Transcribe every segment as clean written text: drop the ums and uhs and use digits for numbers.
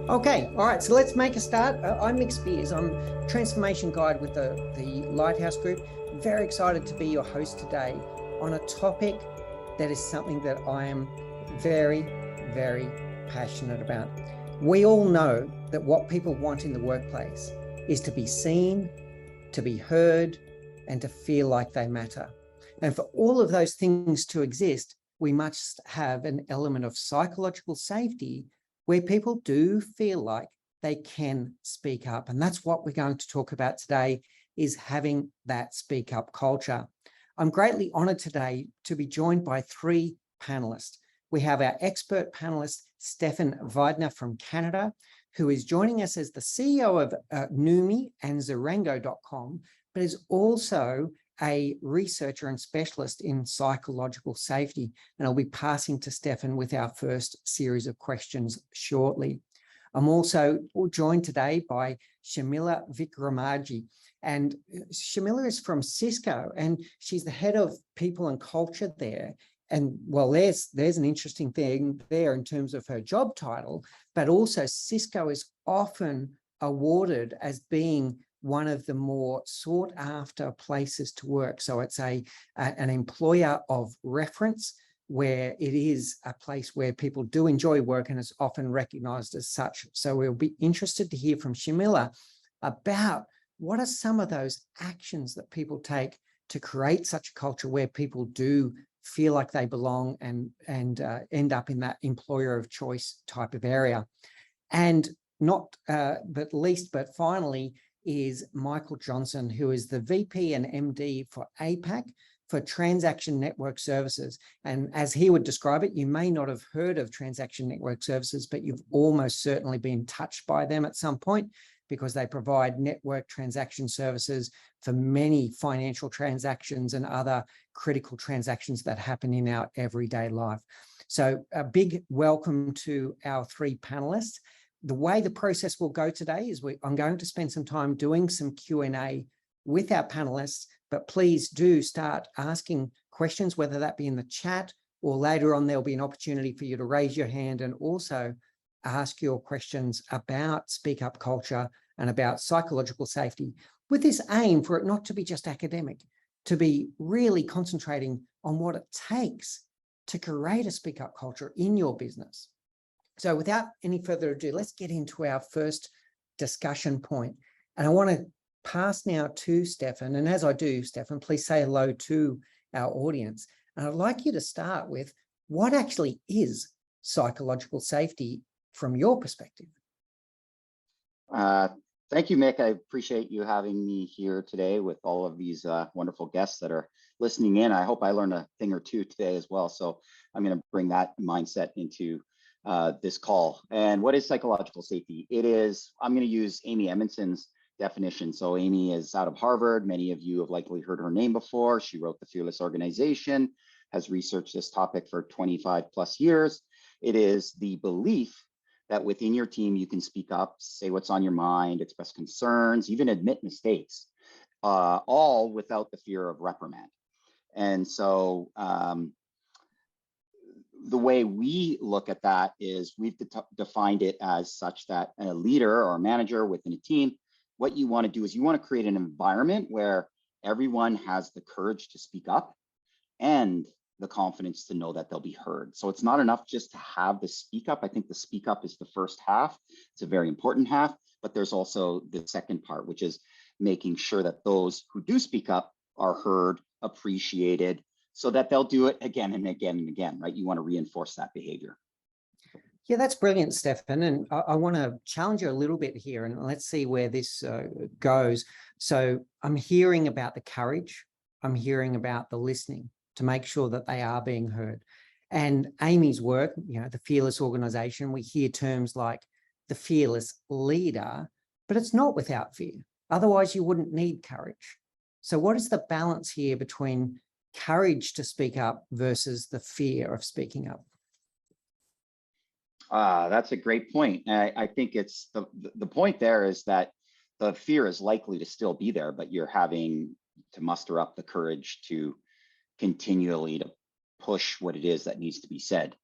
Okay, all right, so let's make a start. I'm Mick Spears. I'm Transformation Guide with the Lighthouse Group. Very excited to be your host today on a topic that is something that I am very, very passionate about. We all know that what people want in the workplace is to be seen, to be heard, and to feel like they matter. And for all of those things to exist, we must have an element of psychological safety where people do feel like they can speak up. And that's what we're going to talk about today, is having that speak up culture. I'm greatly honored today to be joined by three panelists. We have our expert panelist, Stefan Weidner from Canada, who is joining us as the CEO of Numi and Zarango.com, but is also a researcher and specialist in psychological safety. And I'll be passing to Stefan with our first series of questions shortly. I'm also joined today by Shamila Vikramaji. And Shamila is from Cisco, and she's the head of people and culture there. And well, there's an interesting thing there in terms of her job title, but also Cisco is often awarded as being one of the more sought after places to work. So it's an employer of reference, where it is a place where people do enjoy work and is often recognized as such. So we'll be interested to hear from Shamila about what are some of those actions that people take to create such a culture where people do feel like they belong and end up in that employer of choice type of area. And not but least, but finally, is Michael Johnson, who is the VP and MD for APAC for Transaction Network Services. And as he would describe it, you may not have heard of Transaction Network Services, but you've almost certainly been touched by them at some point, because they provide network transaction services for many financial transactions and other critical transactions that happen in our everyday life. So a big welcome to our three panelists. The way the process will go today is I'm going to spend some time doing some Q&A with our panelists, but please do start asking questions, whether that be in the chat or later on, there'll be an opportunity for you to raise your hand and also ask your questions about speak up culture and about psychological safety, with this aim for it not to be just academic, to be really concentrating on what it takes to create a speak up culture in your business. So without any further ado, let's get into our first discussion point. And I want to pass now to Stefan. And as I do, Stefan, please say hello to our audience. And I'd like you to start with, what actually is psychological safety from your perspective? Thank you, Mick. I appreciate you having me here today with all of these wonderful guests that are listening in. I hope I learned a thing or two today as well. So I'm going to bring that mindset into this call. And what is psychological safety? It is, I'm going to use Amy Edmondson's definition. So Amy is out of Harvard. Many of you have likely heard her name before. She wrote The Fearless Organization, has researched this topic for 25 plus years. It is the belief that within your team, you can speak up, say what's on your mind, express concerns, even admit mistakes, all without the fear of reprimand. And so the way we look at that is we've defined it as such that a leader or a manager within a team, what you want to do is you want to create an environment where everyone has the courage to speak up and the confidence to know that they'll be heard. So it's not enough just to have the speak up. I think the speak up is the first half. It's a very important half, but there's also the second part, which is making sure that those who do speak up are heard, appreciated, so that they'll do it again and again and again, right? You want to reinforce that behavior. Yeah, that's brilliant, Stefan. And I want to challenge you a little bit here, and let's see where this goes. So I'm hearing about the courage. I'm hearing about the listening to make sure that they are being heard. And Amy's work, the Fearless Organization, we hear terms like the fearless leader, but it's not without fear. Otherwise, you wouldn't need courage. So what is the balance here between courage to speak up versus the fear of speaking up? That's a great point. I think it's the point there is that the fear is likely to still be there, but you're having to muster up the courage to continually to push what it is that needs to be said.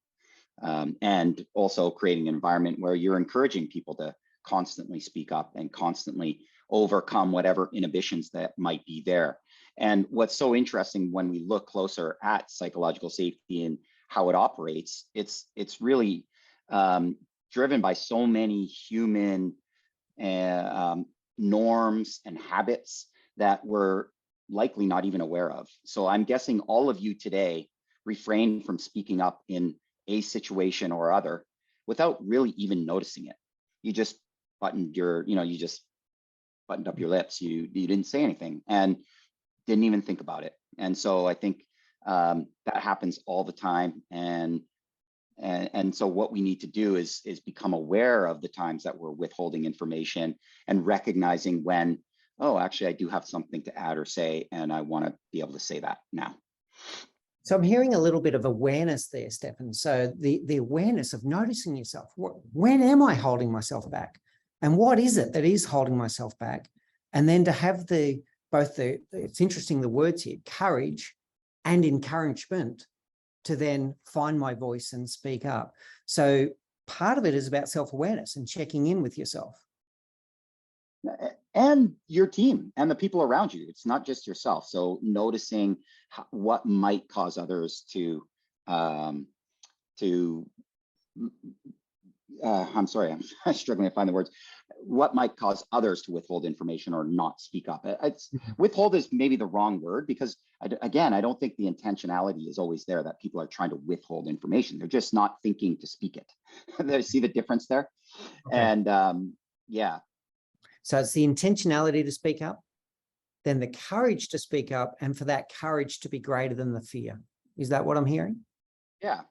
and also creating an environment where you're encouraging people to constantly speak up and constantly overcome whatever inhibitions that might be there. And what's so interesting when we look closer at psychological safety and how it operates, it's really driven by so many human norms and habits that we're likely not even aware of. So I'm guessing all of you today refrain from speaking up in a situation or other without really even noticing it. You just buttoned your, you just buttoned up your lips. You didn't say anything and didn't even think about it. And so I think that happens all the time. And so what we need to do is become aware of the times that we're withholding information and recognizing when, oh, actually, I do have something to add or say, and I want to be able to say that now. So I'm hearing a little bit of awareness there, Stefan. So the awareness of noticing yourself. When am I holding myself back? And what is it that is holding myself back? And then to have it's interesting, the words here, courage and encouragement to then find my voice and speak up. So part of it is about self-awareness and checking in with yourself. And your team and the people around you. It's not just yourself. So noticing what might cause others to I'm sorry, I'm struggling to find the words. What might cause others to withhold information or not speak up? Withhold is maybe the wrong word, because again, I don't think the intentionality is always there that people are trying to withhold information. They're just not thinking to speak it. They see the difference there. Okay. And yeah. So it's the intentionality to speak up, then the courage to speak up, and for that courage to be greater than the fear. Is that what I'm hearing? Yeah.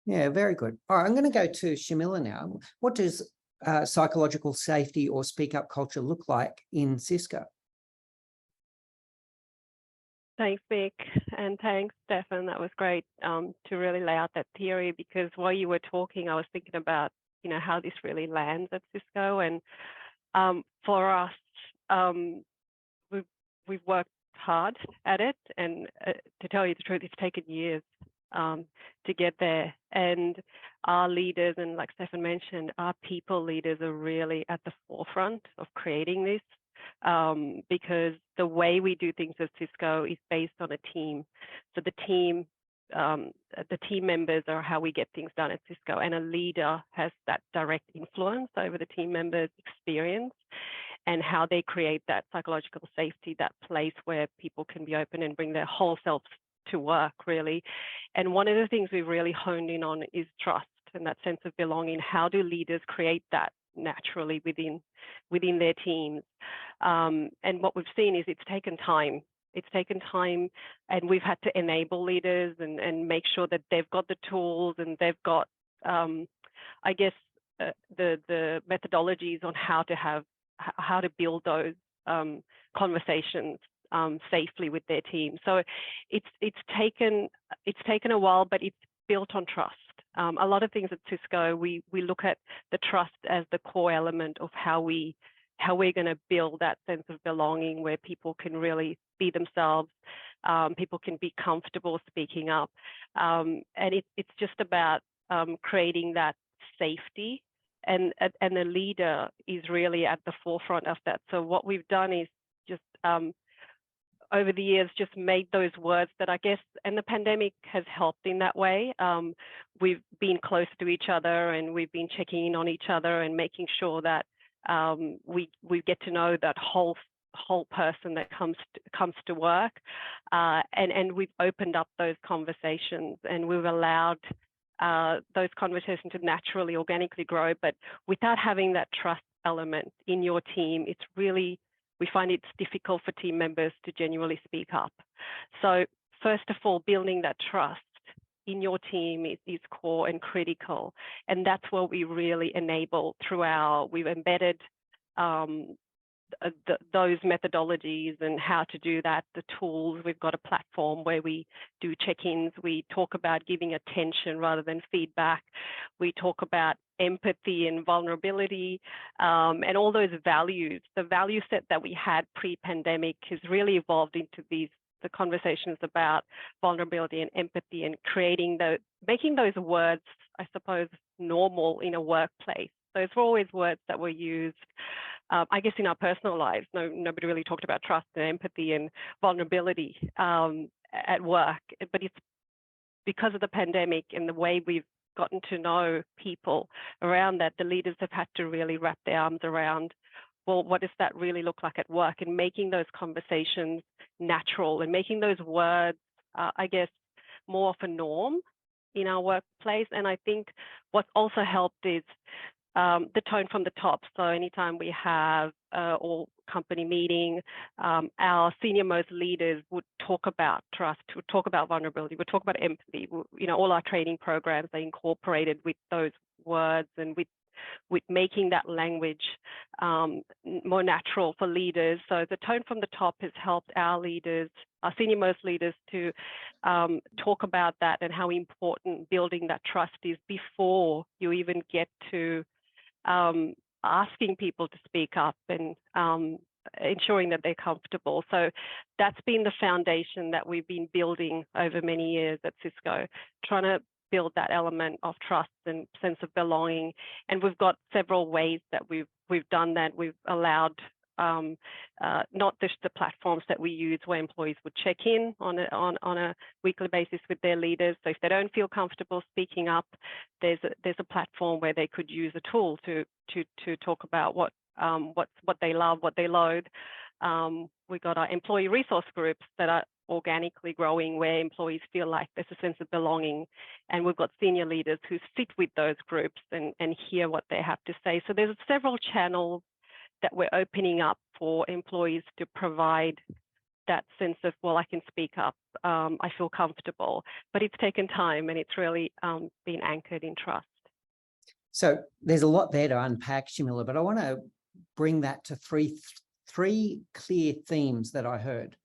Yeah, very good. All right, I'm going to go to Shamila now. What does psychological safety or speak up culture look like in Cisco? Thanks, Mick, and thanks, Stefan. That was great to really lay out that theory, because while you were talking, I was thinking about, how this really lands at Cisco. And for us, we've worked hard at it, and to tell you the truth, it's taken years to get there. And our leaders, and like Stefan mentioned, our people leaders are really at the forefront of creating this, because the way we do things at Cisco is based on a team. So the team members are how we get things done at Cisco, and a leader has that direct influence over the team members' experience and how they create that psychological safety, that place where people can be open and bring their whole selves to work, really. And one of the things we've really honed in on is trust and that sense of belonging. How do leaders create that naturally within their teams? And what we've seen is it's taken time. It's taken time, and we've had to enable leaders and make sure that they've got the tools and they've got, the methodologies on how to build those conversations safely with their team. So it's taken a while, but it's built on trust. A lot of things at Cisco, we look at the trust as the core element of how we're going to build that sense of belonging, where people can really be themselves, people can be comfortable speaking up, and it's just about creating that safety, and the leader is really at the forefront of that. So what we've done is just over the years just made those words that, I guess, and the pandemic has helped in that way. We've been close to each other, and we've been checking in on each other and making sure that we get to know that whole person that comes to work, and we've opened up those conversations, and we've allowed those conversations to naturally, organically grow. But without having that trust element in your team, it's really, we find it's difficult for team members to genuinely speak up. So first of all, building that trust in your team is core and critical. And that's what we really enable through we've embedded those methodologies and how to do that, the tools. We've got a platform where we do check-ins. We talk about giving attention rather than feedback. We talk about empathy and vulnerability, and all those values. The value set that we had pre-pandemic has really evolved into these the conversations about vulnerability and empathy, and making those words, I suppose, normal in a workplace. Those were always words that were used, I guess, in our personal lives. Nobody really talked about trust and empathy and vulnerability at work, but it's because of the pandemic and the way we've gotten to know people around that, the leaders have had to really wrap their arms around, well, what does that really look like at work, and making those conversations natural and making those words, I guess, more of a norm in our workplace. And I think what's also helped is the tone from the top. So anytime we have all company meeting, our senior most leaders would talk about trust, would talk about vulnerability, would talk about empathy. All our training programs, they incorporated with those words and with making that language more natural for leaders. So the tone from the top has helped our leaders, our senior most leaders, to talk about that and how important building that trust is before you even get to asking people to speak up and ensuring that they're comfortable. So that's been the foundation that we've been building over many years at Cisco, trying to build that element of trust and sense of belonging. And we've got several ways that we've done that. We've allowed not just the platforms that we use where employees would check in on a weekly basis with their leaders. So if they don't feel comfortable speaking up, there's a platform where they could use a tool to talk about what they love, what they loathe. We got our employee resource groups that are organically growing, where employees feel like there's a sense of belonging, and we've got senior leaders who sit with those groups and hear what they have to say. So there's several channels that we're opening up for employees to provide that sense of, well, I can speak up, I feel comfortable, but it's taken time, and it's really been anchored in trust. So there's a lot there to unpack, Shamila, but I want to bring that to three clear themes that I heard.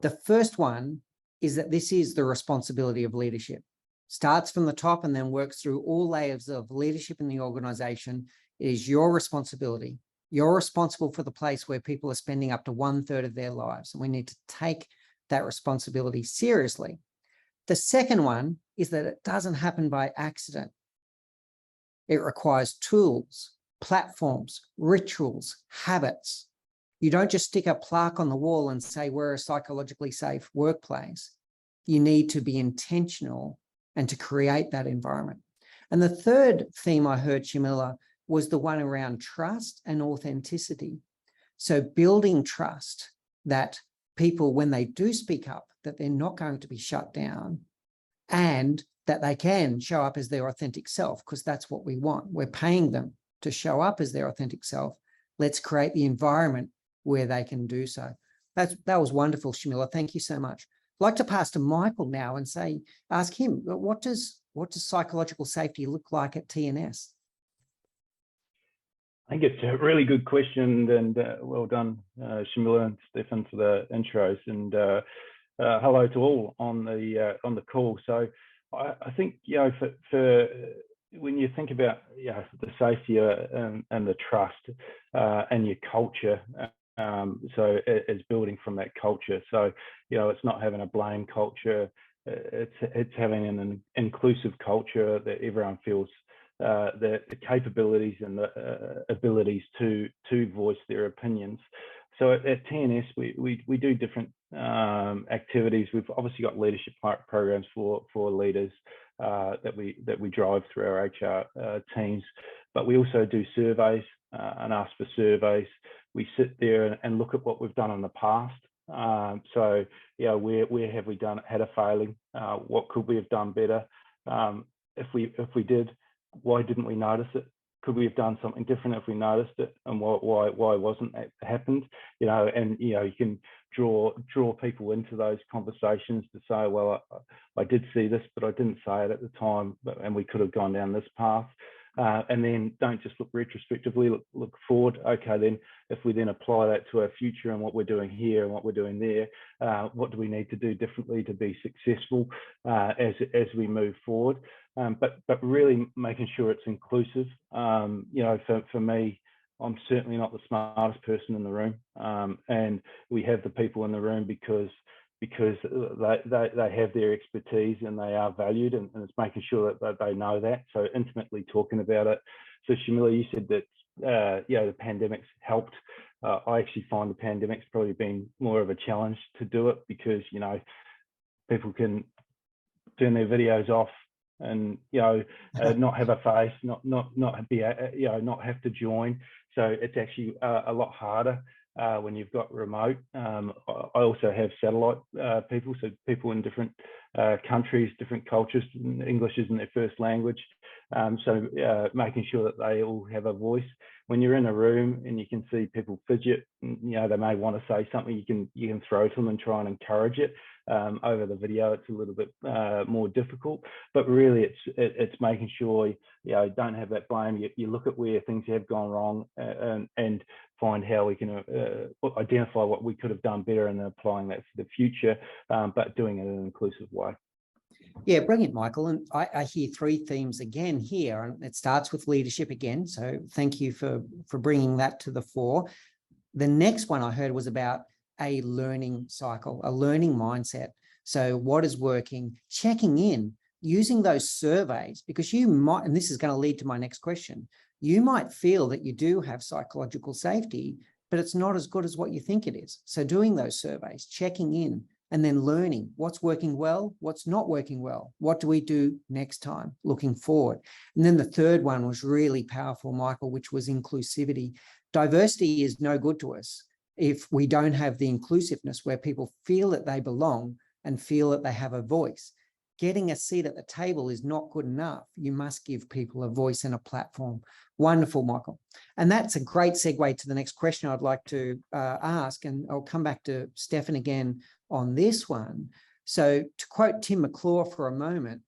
The first one is that this is the responsibility of leadership. Starts from the top and then works through all layers of leadership in the organization. It is your responsibility. You're responsible for the place where people are spending up to 1/3 of their lives, and we need to take that responsibility seriously. The second one is that it doesn't happen by accident. It requires tools, platforms, rituals, habits. You don't just stick a plaque on the wall and say we're a psychologically safe workplace. You need to be intentional and to create that environment. And the third theme I heard, Shamila, was the one around trust and authenticity. So building trust that people, when they do speak up, that they're not going to be shut down, and that they can show up as their authentic self, because that's what we want. We're paying them to show up as their authentic self. Let's create the environment where they can do so. That was wonderful, Shamila. Thank you so much. I'd like to pass to Michael now and ask him, what does psychological safety look like at TNS? I think it's a really good question, and well done, Shamila and Stefan, for the intros, and hello to all on the call. So I think, for when you think about the safety and the trust and your culture, so it's building from that culture. So it's not having a blame culture. It's having an inclusive culture that everyone feels the capabilities and the abilities to voice their opinions. So at TNS, we do different activities. We've obviously got leadership programs for leaders that we drive through our HR teams, but we also do surveys and ask for surveys. We sit there and look at what we've done in the past. So where have we had a failing? What could we have done better? If we did, why didn't we notice it? Could we have done something different if we noticed it? And why wasn't that happened? And you can draw people into those conversations to say, well, I did see this, but I didn't say it at the time, and we could have gone down this path. And then don't just look retrospectively, look forward. Okay, then if we then apply that to our future and what we're doing here and what we're doing there, what do we need to do differently to be successful as we move forward? But really making sure it's inclusive. For me, I'm certainly not the smartest person in the room, and we have the people in the room because because they have their expertise and they are valued, and it's making sure that they know that. So intimately talking about it. So Shamila, you said that the pandemic's helped. I actually find the pandemic's probably been more of a challenge to do it, because people can turn their videos off and not have a face, not be not have to join. So it's actually a lot harder when you've got remote. I also have satellite people, so people in different countries, different cultures. English isn't their first language, so making sure that they all have a voice. When you're in a room and you can see people fidget, they may want to say something, you can throw to them and try and encourage it. Over the video, it's a little bit more difficult, but really it's making sure don't have that blame. You look at where things have gone wrong and find how we can identify what we could have done better, and applying that for the future, but doing it in an inclusive way. Yeah, brilliant, Michael. And I hear three themes again here, and it starts with leadership again. So thank you for bringing that to the fore. The next one I heard was about a learning cycle, a learning mindset. So what is working, checking in, using those surveys, because you might, and this is going to lead to my next question, you might feel that you do have psychological safety, but it's not as good as what you think it is. So doing those surveys, checking in, and then learning what's working well, what's not working well, what do we do next time, looking forward. And then the third one was really powerful, Michael, which was inclusivity. Diversity is no good to us if we don't have the inclusiveness where people feel that they belong and feel that they have a voice. Getting a seat at the table is not good enough. You must give people a voice and a platform. Wonderful, Michael. And that's a great segue to the next question I'd like to ask, and I'll come back to Stefan again on this one. So to quote Tim McClure for a moment,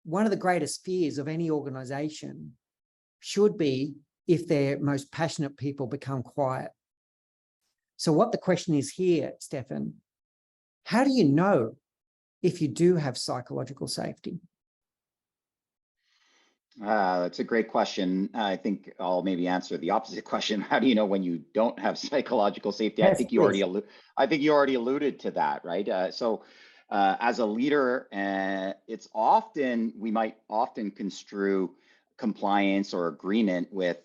one of the greatest fears of any organization should be if their most passionate people become quiet. So what the question is here, Stefan, how do you know if you do have psychological safety? That's a great question. I think I'll maybe answer the opposite question. How do you know when you don't have psychological safety? Yes, I think you already alluded to that, right? As a leader, we might often construe compliance or agreement with,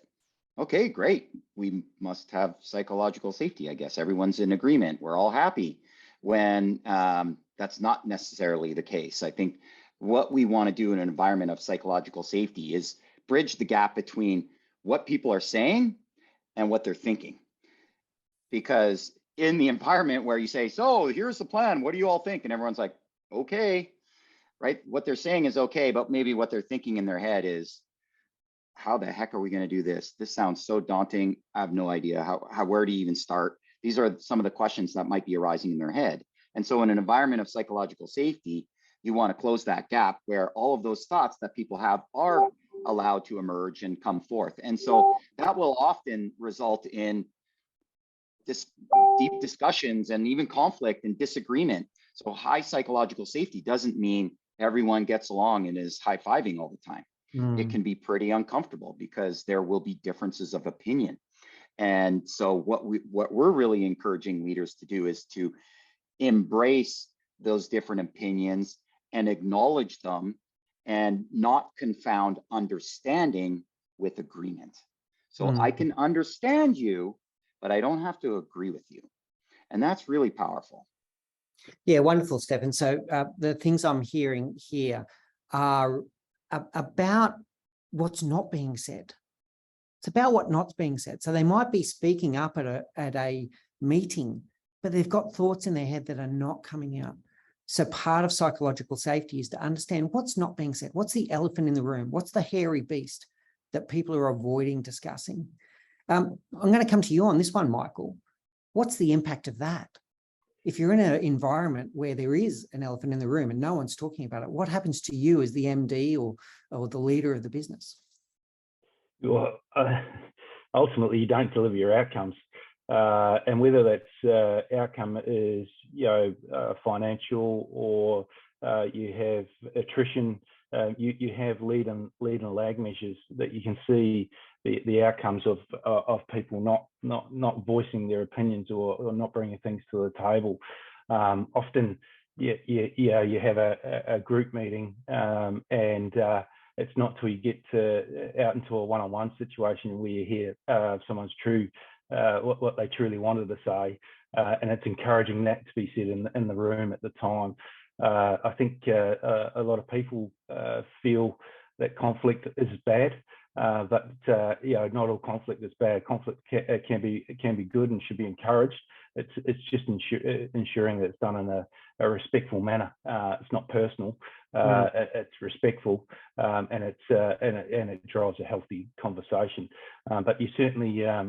okay, great, we must have psychological safety. I guess everyone's in agreement. We're all happy, when that's not necessarily the case. I think what we want to do in an environment of psychological safety is bridge the gap between what people are saying and what they're thinking. Because in the environment where you say, so here's the plan, what do you all think? And everyone's like, okay, right? What they're saying is okay, but maybe what they're thinking in their head is, how the heck are we going to do this? This sounds so daunting. I have no idea where to even start. These are some of the questions that might be arising in their head. And so in an environment of psychological safety, you want to close that gap where all of those thoughts that people have are allowed to emerge and come forth. And so that will often result in deep discussions and even conflict and disagreement. So high psychological safety doesn't mean everyone gets along and is high-fiving all the time. It can be pretty uncomfortable because there will be differences of opinion. And so what we're really encouraging leaders to do is to embrace those different opinions and acknowledge them, and not confound understanding with agreement. So I can understand you, but I don't have to agree with you. And that's really powerful. Yeah, wonderful, Stefan. So the things I'm hearing here are about what's not being said. It's about what not being said. So they might be speaking up at a meeting, but they've got thoughts in their head that are not coming out. So part of psychological safety is to understand what's not being said. What's the elephant in the room? What's the hairy beast that people are avoiding discussing? I'm going to come to you on this one, Michael. What's the impact of that? If you're in an environment where there is an elephant in the room and no one's talking about it, what happens to you as the MD or the leader of the business? Well, ultimately, you don't deliver your outcomes. And whether that outcome is, financial, or you have attrition, you have lead and lag measures that you can see the outcomes of people not voicing their opinions or not bringing things to the table. Often, you have a group meeting, and it's not till you get out into a one-on-one situation where you hear someone's what they truly wanted to say, and it's encouraging that to be said in the room at the time. I think a lot of people feel that conflict is bad, but not all conflict is bad. Conflict can be good and should be encouraged. It's just ensuring that it's done in a respectful manner. It's not personal. It's respectful, and it drives a healthy conversation. But you certainly, as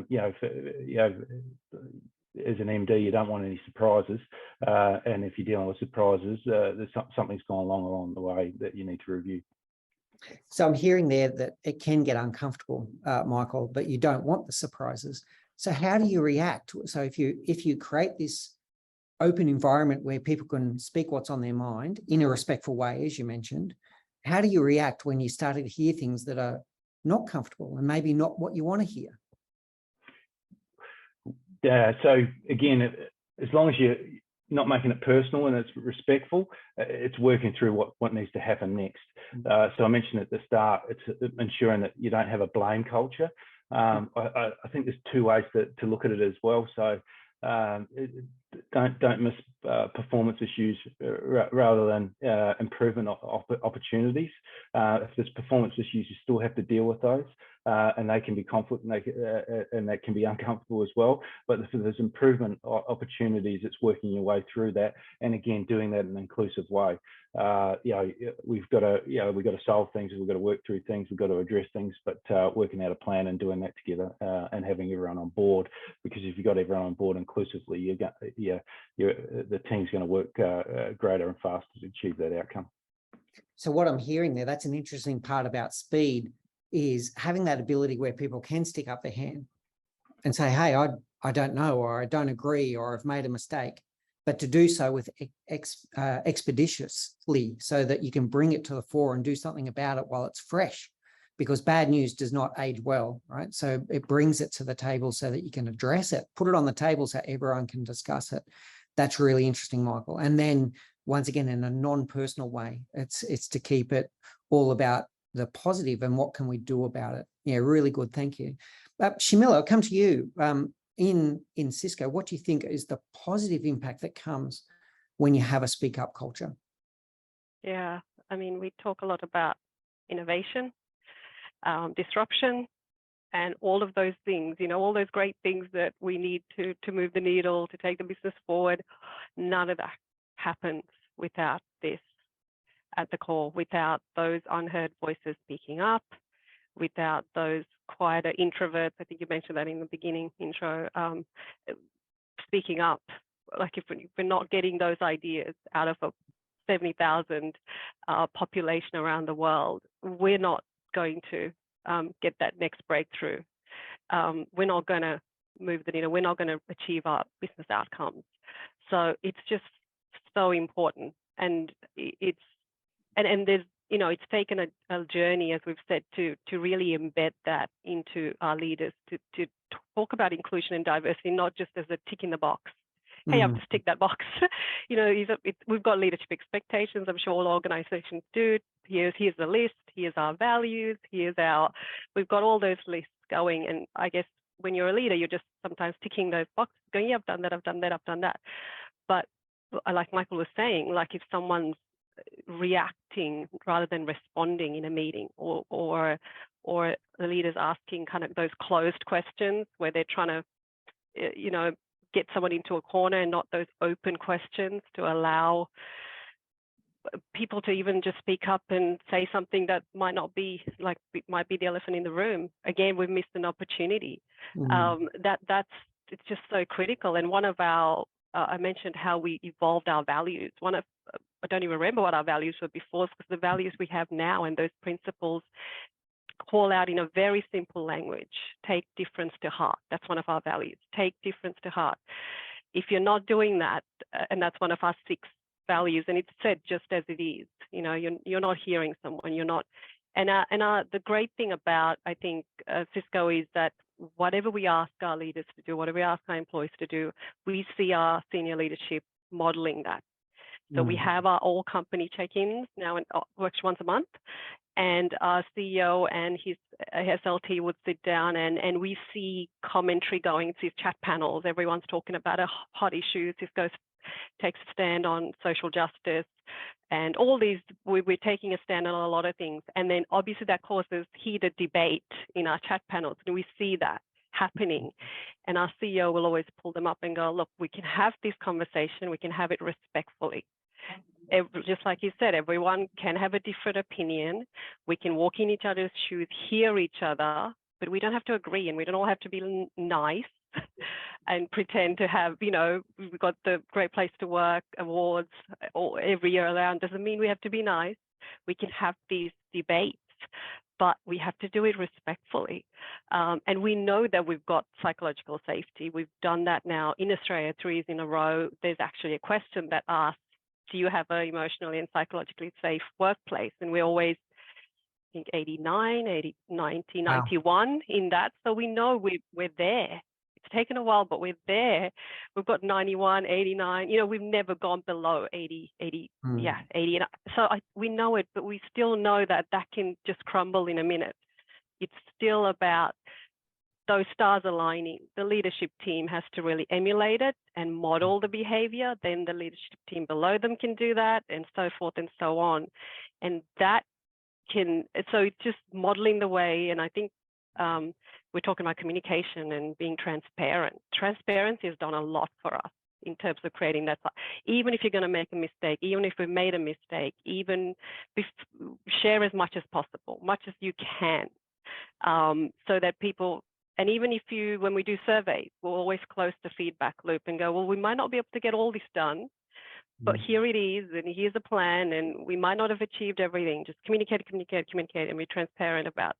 an MD, you don't want any surprises, and if you're dealing with surprises, there's something's gone along the way that you need to review. So I'm hearing there that it can get uncomfortable, Michael, but you don't want the surprises. So how do you react? So if you create this open environment where people can speak what's on their mind in a respectful way, as you mentioned, how do you react when you started to hear things that are not comfortable and maybe not what you want to hear? So again, as long as you're not making it personal and it's respectful, it's working through what needs to happen next. So I mentioned at the start, it's ensuring that you don't have a blame culture. I think there's two ways to look at it as well. So don't miss performance issues rather than improvement opportunities. If there's performance issues, you still have to deal with those, and they can be conflict and that can be uncomfortable as well. But if there's improvement opportunities, it's working your way through that, and again doing that in an inclusive way. We've got to solve things, we've got to work through things, we've got to address things, but working out a plan and doing that together, and having everyone on board. Because if you've got everyone on board inclusively, the team's going to work greater and faster to achieve that outcome. So what I'm hearing there, that's an interesting part about speed, is having that ability where people can stick up their hand and say, hey, I don't know, or I don't agree, or I've made a mistake, but to do so with expeditiously so that you can bring it to the fore and do something about it while it's fresh, because bad news does not age well, right? So it brings it to the table so that you can address it, put it on the table so everyone can discuss it. That's really interesting, Michael. And then once again, in a non-personal way, it's to keep it all about the positive and what can we do about it. Yeah, really good. Thank you. Shamila, I'll come to you. In Cisco, what do you think is the positive impact that comes when you have a speak up culture? Yeah, I mean, we talk a lot about innovation, disruption, and all of those things, all those great things that we need to move the needle, to take the business forward. None of that happens without this at the core, without those unheard voices speaking up, without those quieter introverts. I think you mentioned that in the beginning intro, speaking up. Like if we're not getting those ideas out of a 70,000 population around the world, we're not going to get that next breakthrough. We're not going to move the needle. We're not going to achieve our business outcomes. So it's just so important, and there's it's taken a journey, as we've said, to really embed that into our leaders, to talk about inclusion and diversity, not just as a tick in the box. Hey, I've just ticked that box. We've got leadership expectations. I'm sure all organizations do. Here's the list. Here's our values. We've got all those lists going. And I guess when you're a leader, you're just sometimes ticking those boxes, going, yeah, I've done that, I've done that, I've done that. But like Michael was saying, like if someone's reacting rather than responding in a meeting, or the leader's asking kind of those closed questions where they're trying to, get someone into a corner, and not those open questions to allow people to even just speak up and say something that might not be like, it might be the elephant in the room. Again, we've missed an opportunity. It's just so critical. And one of our, I mentioned how we evolved our values. I don't even remember what our values were before, because the values we have now and those principles call out in a very simple language: take difference to heart. That's one of our values. Take difference to heart. If you're not doing that, and that's one of our 6 values, and it's said just as it is, you're not hearing someone. You're not. And the great thing about, I think, Cisco is that whatever we ask our leaders to do, whatever we ask our employees to do, we see our senior leadership modeling that. So we have our all company check-ins now, and works once a month. And our CEO and his SLT would sit down, and we see commentary going to chat panels. Everyone's talking about a hot issues. Cisco takes a stand on social justice and all these. We're taking a stand on a lot of things. And then obviously that causes heated debate in our chat panels. And we see that happening. And our CEO will always pull them up and go, look, we can have this conversation. We can have it respectfully. Just like you said, everyone can have a different opinion. We can walk in each other's shoes, hear each other, but we don't have to agree, and we don't all have to be nice and pretend to have, we've got the Great Place to Work awards every year around. Doesn't mean we have to be nice. We can have these debates, but we have to do it respectfully. And we know that we've got psychological safety. We've done that now in Australia 3 years in a row. There's actually a question that asks, do you have an emotionally and psychologically safe workplace? And we're always, I think, 89, 80, 90, 91 in that. So we know we're there. It's taken a while, but we're there. We've got 91, 89. We've never gone below 80, 80. So we know it, but we still know that can just crumble in a minute. It's still about those stars aligning. The leadership team has to really emulate it and model the behavior. Then the leadership team below them can do that, and so forth and so on. And that so it's just modeling the way. And I think we're talking about communication and being transparent. Transparency has done a lot for us in terms of creating that. Even if you're going to make a mistake, even if we've made a mistake, even share as much as possible, much as you can, so that people. And even if when we do surveys, we'll always close the feedback loop and go, well, we might not be able to get all this done, but here it is, and here's a plan, and we might not have achieved everything. Just communicate, and be transparent about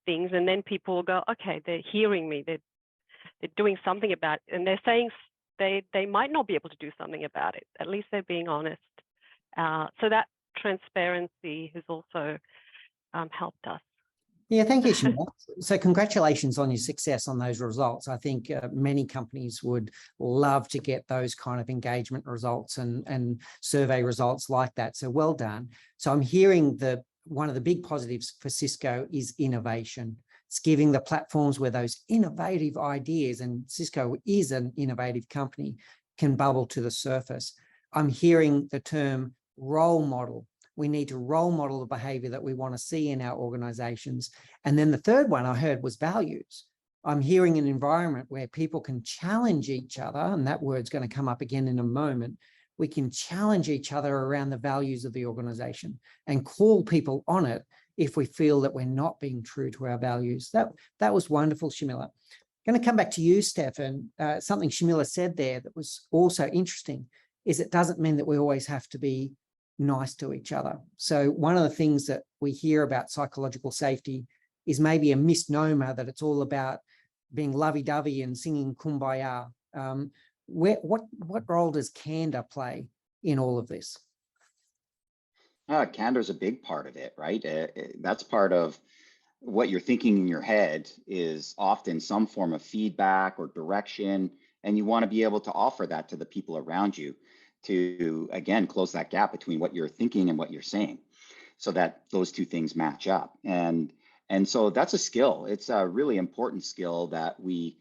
things. And then people will go, okay, they're hearing me, they're doing something about it, and they're saying they might not be able to do something about it. At least they're being honest. So that transparency has also helped us. Yeah, thank you, Shamila. So congratulations on your success on those results. I think many companies would love to get those kind of engagement results and survey results like that. So well done. So I'm hearing one of the big positives for Cisco is innovation. It's giving the platforms where those innovative ideas, and Cisco is an innovative company, can bubble to the surface. I'm hearing the term role model. We need to role model the behavior that we want to see in our organizations. And then the third one I heard was values. I'm hearing an environment where people can challenge each other, and that word's going to come up again in a moment. We can challenge each other around the values of the organization and call people on it if we feel that we're not being true to our values. That was wonderful, Shamila. I'm going to come back to you, Stefan. Something Shamila said there that was also interesting is it doesn't mean that we always have to be nice to each other. So one of the things that we hear about psychological safety is maybe a misnomer that it's all about being lovey-dovey and singing Kumbaya. What role does candor play in all of this? Candor is a big part of it, right? That's part of what you're thinking in your head is often some form of feedback or direction, and you want to be able to offer that to the people around you to, again, close that gap between what you're thinking and what you're saying so that those two things match up. And so that's a skill. It's a really important skill that we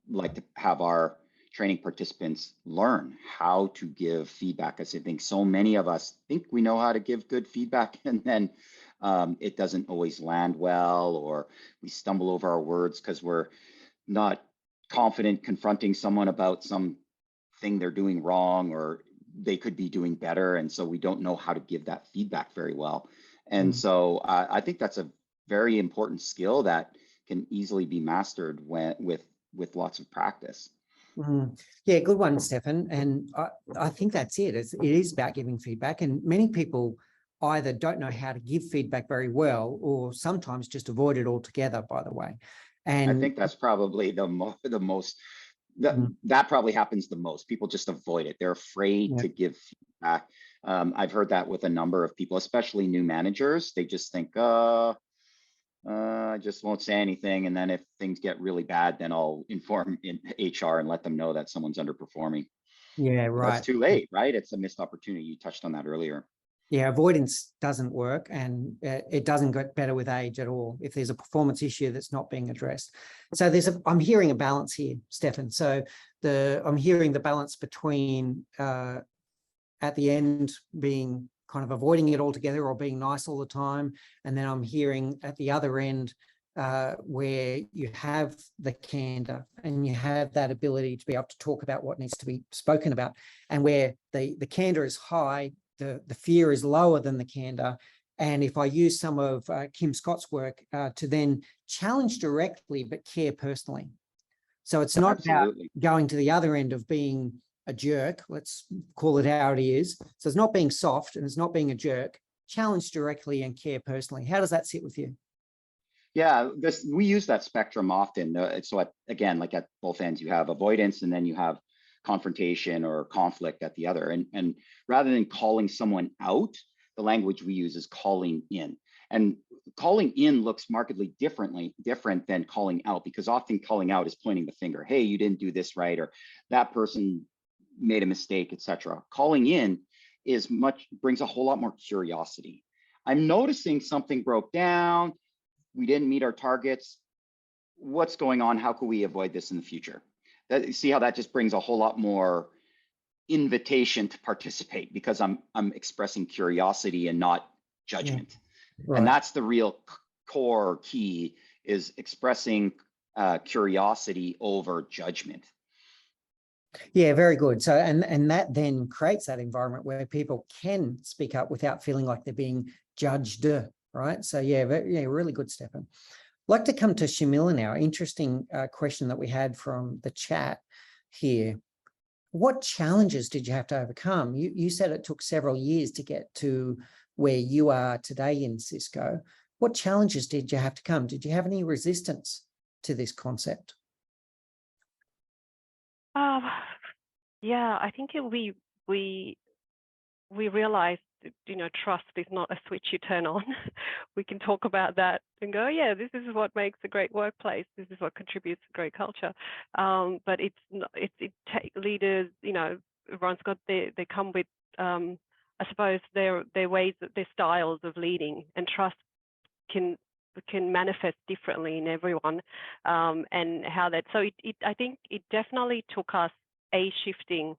like to have our training participants learn how to give feedback. I think so many of us think we know how to give good feedback, and then it doesn't always land well, or we stumble over our words because we're not confident confronting someone about something they're doing wrong, or they could be doing better. And so we don't know how to give that feedback very well. And so I think that's a very important skill that can easily be mastered with lots of practice. Yeah, good one, Stefan. And I think that's it. It is about giving feedback. And many people either don't know how to give feedback very well, or sometimes just avoid it altogether, by the way. And I think that's probably that probably happens the most. People just avoid it. They're afraid to give feedback. I've heard that with a number of people, especially new managers. They just think, I just won't say anything. And then if things get really bad, then I'll inform in HR and let them know that someone's underperforming. Yeah, Well, that's right. too late, right? It's a missed opportunity. You touched on that earlier. Yeah, avoidance doesn't work, and it doesn't get better with age at all if there's a performance issue that's not being addressed. So I'm hearing a balance here, Stefan. So I'm hearing the balance between at the end being kind of avoiding it altogether or being nice all the time, and then I'm hearing at the other end where you have the candor and you have that ability to be able to talk about what needs to be spoken about, and where the candor is high, the fear is lower than the candor. And if I use some of Kim Scott's work to then challenge directly but care personally. So it's not about going to the other end of being a jerk, let's call it how it is. So it's not being soft and it's not being a jerk. Challenge directly and care personally. How does that sit with you? Yeah, we use that spectrum often. So again, like at both ends, you have avoidance and then you have confrontation or conflict at the other. And rather than calling someone out, the language we use is calling in. And calling in looks markedly different than calling out, because often calling out is pointing the finger. Hey, you didn't do this right, or that person made a mistake, etc. Calling in brings a whole lot more curiosity. I'm noticing something broke down. We didn't meet our targets. What's going on? How can we avoid this in the future? See how that just brings a whole lot more invitation to participate, because I'm expressing curiosity and not judgment. Yeah. Right. And that's the real core key, is expressing curiosity over judgment. Yeah, very good. So, and that then creates that environment where people can speak up without feeling like they're being judged, right? So yeah, really good, Stefan. I'd like to come to Shamila now. Interesting question that we had from the chat here. What challenges did you have to overcome? You said it took several years to get to where you are today in Cisco. What challenges did you have to come? Did you have any resistance to this concept? Yeah, I think we realized, trust is not a switch you turn on. We can talk about that and go, yeah, this is what makes a great workplace. This is what contributes to great culture. But it's not. It take leaders. Everyone's got they come with, I suppose, their ways, their styles of leading, and trust can manifest differently in everyone, and how that. So I think it definitely took us shifting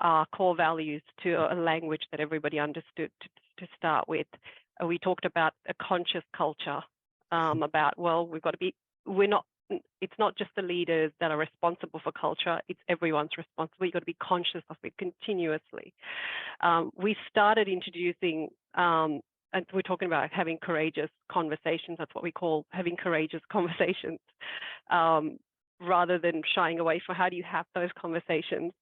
our core values to a language that everybody understood to start with. We talked about a conscious culture, about, well, it's not just the leaders that are responsible for culture, it's everyone's responsible. You've got to be conscious of it continuously. We started introducing, and we're talking about having courageous conversations. That's what we call having courageous conversations. Rather than shying away from how do you have those conversations.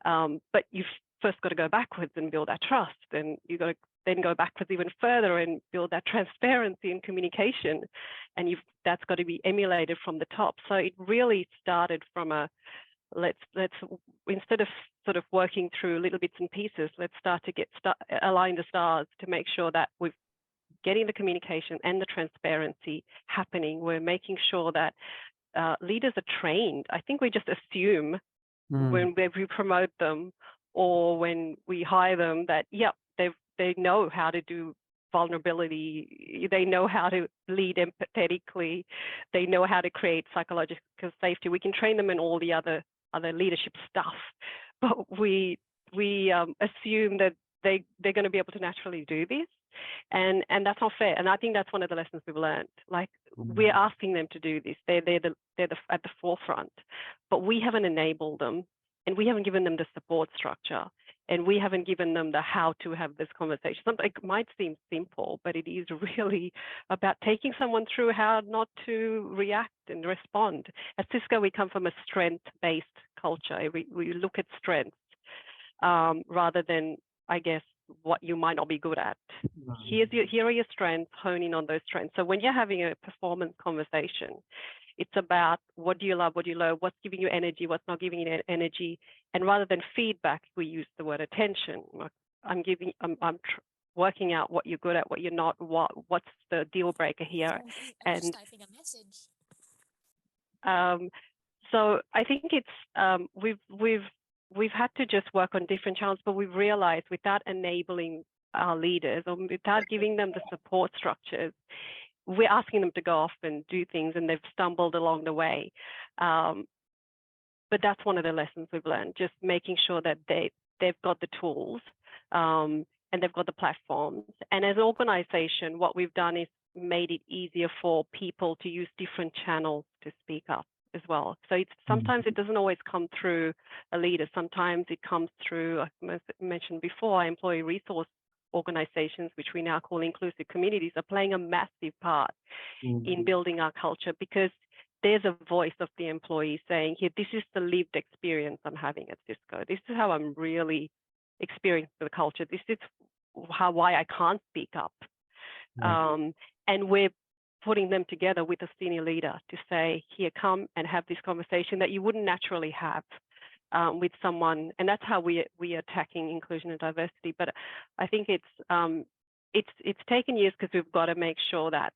But you've first got to go backwards and build that trust, and you've got to then go backwards even further and build that transparency and communication, and that's got to be emulated from the top. So it really started from a let's instead of sort of working through little bits and pieces, let's start to align the stars to make sure that we're getting the communication and the transparency happening. We're making sure that leaders are trained. I think we just assume when we promote them or when we hire them that, yep, they know how to do vulnerability, they know how to lead empathetically, they know how to create psychological safety. We can train them in all the other leadership stuff, but we assume that they're going to be able to naturally do this. And that's not fair. And I think that's one of the lessons we've learned. Like, we're asking them to do this. They're at the forefront, but we haven't enabled them, and we haven't given them the support structure, and we haven't given them the how to have this conversation. Something it might seem simple, but it is really about taking someone through how not to react and respond. At Cisco, we come from a strength-based culture. We look at strengths rather than, I guess, what you might not be good at. Here are your strengths, hone in on those strengths. So when you're having a performance conversation, it's about what do you love, what do you loathe, what's giving you energy, what's not giving you energy. And rather than feedback, we use the word attention. I'm working out what you're good at, what you're not, what's the deal breaker here. And just typing a message. So I think it's we've we've had to just work on different channels, but we've realized without enabling our leaders or without giving them the support structures, we're asking them to go off and do things and they've stumbled along the way. But that's one of the lessons we've learned, just making sure that they've got the tools and they've got the platforms. And as an organization, what we've done is made it easier for people to use different channels to speak up as well. So sometimes it doesn't always come through a leader. Sometimes it comes through, like I mentioned before, employee resource organizations, which we now call inclusive communities, are playing a massive part in building our culture, because there's a voice of the employee saying, here, this is the lived experience I'm having at Cisco. This is how I'm really experiencing the culture. This is why I can't speak up. And we're putting them together with a senior leader to say, here, come and have this conversation that you wouldn't naturally have with someone. And that's how we are attacking inclusion and diversity. But I think it's taken years, because we've got to make sure that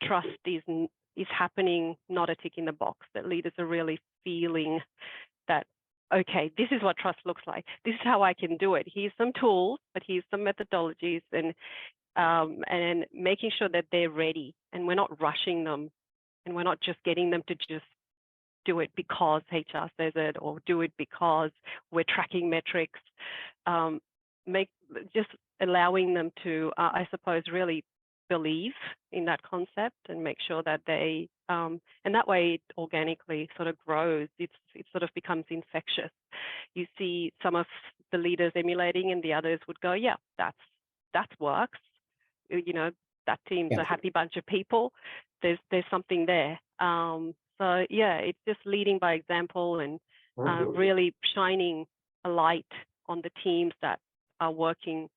trust is happening, not a tick in the box, that leaders are really feeling that, okay, this is what trust looks like. This is how I can do it. Here's some tools, but here's some methodologies, and making sure that they're ready and we're not rushing them, and we're not just getting them to just do it because HR says it, or do it because we're tracking metrics. Just allowing them to, I suppose, really believe in that concept and make sure that they, and that way it organically sort of grows. It sort of becomes infectious. You see some of the leaders emulating, and the others would go, yeah, that works. You know, that team's a happy bunch of people. There's something there. So yeah, it's just leading by example and really shining a light on the teams that are working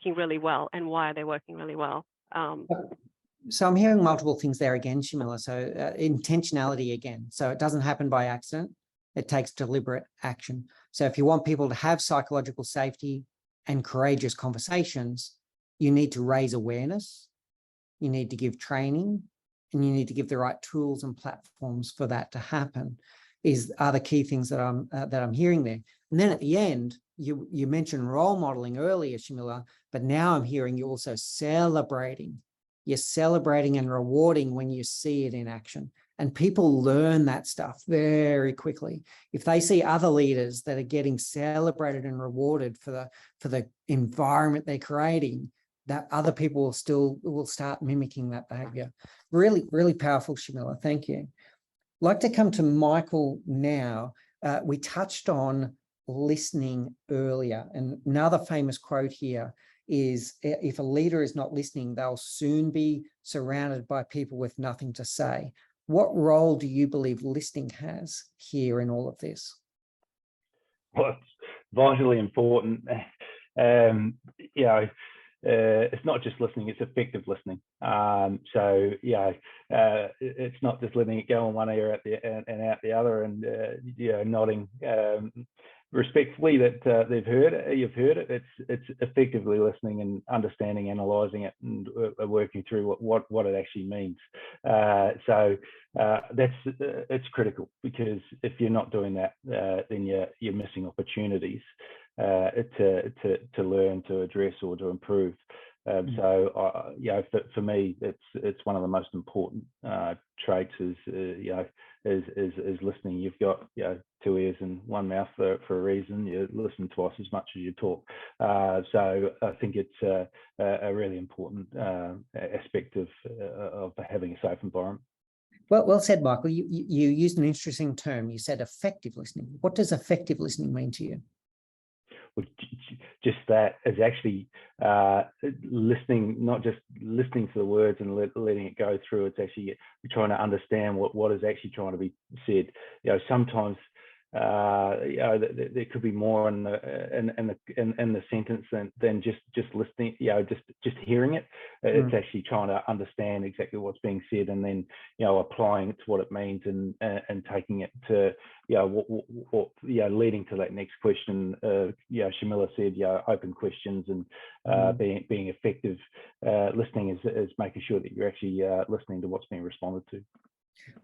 really well, and why are they working really well. So I'm hearing multiple things there again, Shamila. So intentionality again. So it doesn't happen by accident. It takes deliberate action. So if you want people to have psychological safety and courageous conversations, you need to raise awareness, you need to give training, and you need to give the right tools and platforms for that to happen, are the key things that I'm hearing there. And then at the end, you mentioned role modeling earlier, Shamila, but now I'm hearing you also celebrating. You're celebrating and rewarding when you see it in action. And people learn that stuff very quickly. If they see other leaders that are getting celebrated and rewarded for the environment they're creating, that other people will start mimicking that behavior. Really, really powerful, Shamila. Thank you. I'd like to come to Michael now. We touched on listening earlier, and another famous quote here is, if a leader is not listening, they'll soon be surrounded by people with nothing to say. What role do you believe listening has here in all of this? Well, it's vitally important. It's not just listening, it's effective listening. It's not just letting it go in one ear and out the other, and nodding respectfully that you've heard it. It's effectively listening and understanding, analysing it, and working through what it actually means. It's critical, because if you're not doing that, then you're missing opportunities to learn, to address, or to improve. For me, it's one of the most important traits is listening. You've got two ears and one mouth for a reason. You listen twice as much as you talk. So I think it's a really important aspect of having a safe environment. Well said, Michael. You used an interesting term. You said effective listening. What does effective listening mean to you? Just that is actually listening, not just listening to the words and letting it go through. It's actually trying to understand what is actually trying to be said. Sometimes there could be more in the sentence than just listening. Just hearing it. It's actually trying to understand exactly what's being said, and then applying it to what it means, and taking it to leading to that next question. Shamila said open questions, and being effective listening is making sure that you're actually listening to what's being responded to.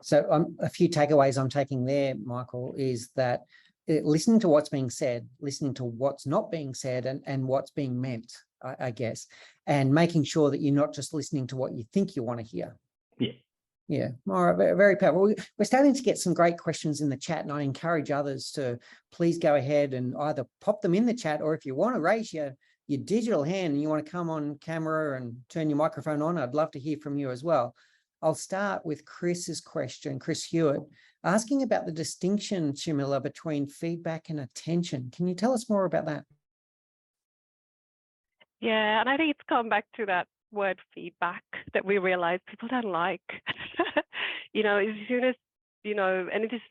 So a few takeaways I'm taking there, Michael, is that listening to what's being said, listening to what's not being said, and what's being meant, I guess, and making sure that you're not just listening to what you think you want to hear. Yeah. Yeah, all right, very powerful. We're starting to get some great questions in the chat, and I encourage others to please go ahead and either pop them in the chat, or if you want to raise your digital hand and you want to come on camera and turn your microphone on, I'd love to hear from you as well. I'll start with Chris's question, Chris Hewitt, asking about the distinction, Shamila, between feedback and attention. Can you tell us more about that? Yeah, and I think it's come back to that word feedback that we realize people don't like. As soon as, and this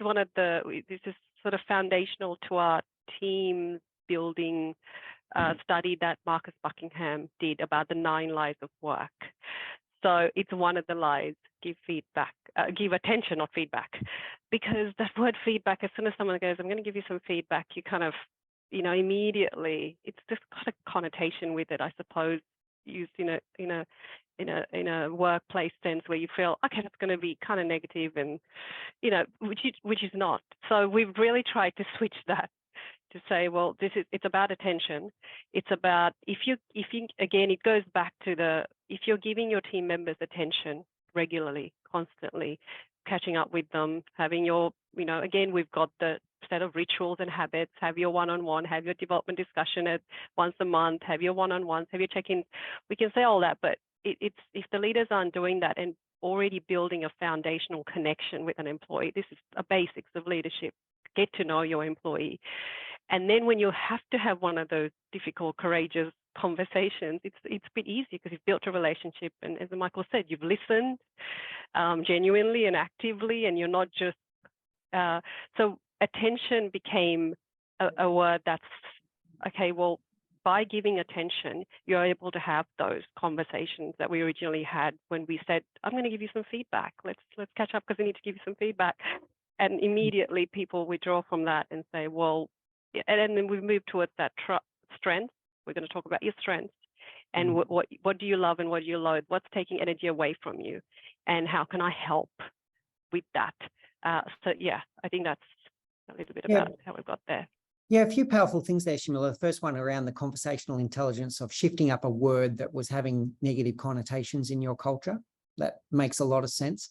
is sort of foundational to our team building study that Marcus Buckingham did about the 9 lies of work. So it's one of the lies, give feedback, give attention, not feedback, because that word feedback, as soon as someone goes, I'm going to give you some feedback, you kind of, immediately, it's just got a connotation with it, I suppose, used in a workplace sense where you feel, okay, that's going to be kind of negative, and which is not. So we've really tried to switch that to say, well, it's about attention. It's about if you again, it goes back to if you're giving your team members attention regularly, constantly, catching up with them, having your, again, we've got the set of rituals and habits, have your one-on-one, have your development discussion at once a month, have your one-on-ones, have your check-ins. We can say all that, but it's if the leaders aren't doing that and already building a foundational connection with an employee, this is a basics of leadership, get to know your employee. And then when you have to have one of those difficult, courageous conversations, it's a bit easier because you've built a relationship. And as Michael said, you've listened genuinely and actively, and you're not just, so attention became a word that's, okay, well, by giving attention, you're able to have those conversations that we originally had when we said, I'm going to give you some feedback. Let's catch up because we need to give you some feedback. And immediately people withdraw from that and say, well, and then we move towards that strength. We're going to talk about your strengths and what do you love and what do you loathe? What's taking energy away from you? And how can I help with that? So yeah, I think that's a little bit about how we've got there. Yeah, a few powerful things there, Shamila. The first one around the conversational intelligence of shifting up a word that was having negative connotations in your culture. That makes a lot of sense.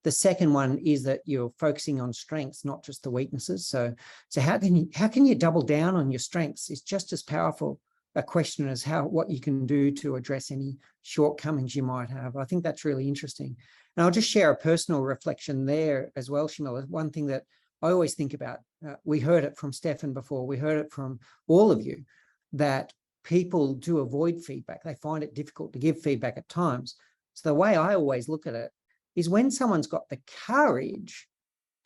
The second one is that you're focusing on strengths, not just the weaknesses. So how can you double down on your strengths? It's just as powerful a question as what you can do to address any shortcomings you might have. I think that's really interesting. And I'll just share a personal reflection there as well, Shamila. One thing that I always think about, we heard it from Stefan before, we heard it from all of you, that people do avoid feedback. They find it difficult to give feedback at times. So the way I always look at it is when someone's got the courage